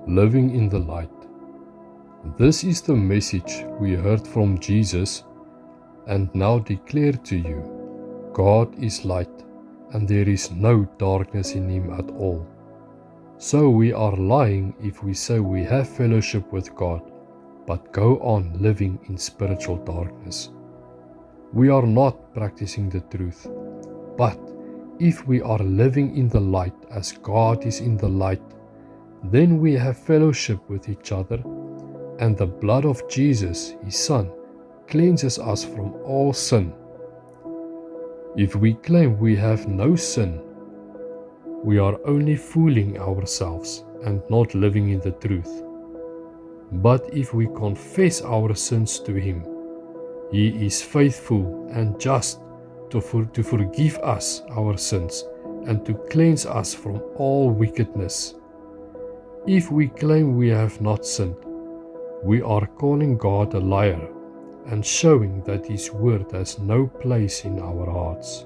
living in the light. This is the message we heard from Jesus and now declare to you. God is light, and there is no darkness in him at all. So we are lying if we say we have fellowship with God, but go on living in spiritual darkness. We are not practicing the truth. But if we are living in the light as God is in the light, then we have fellowship with each other, and the blood of Jesus, his Son, cleanses us from all sin. If we claim we have no sin, we are only fooling ourselves and not living in the truth. But if we confess our sins to him, he is faithful and just to forgive us our sins and to cleanse us from all wickedness. If we claim we have not sinned, we are calling God a liar and showing that his word has no place in our hearts.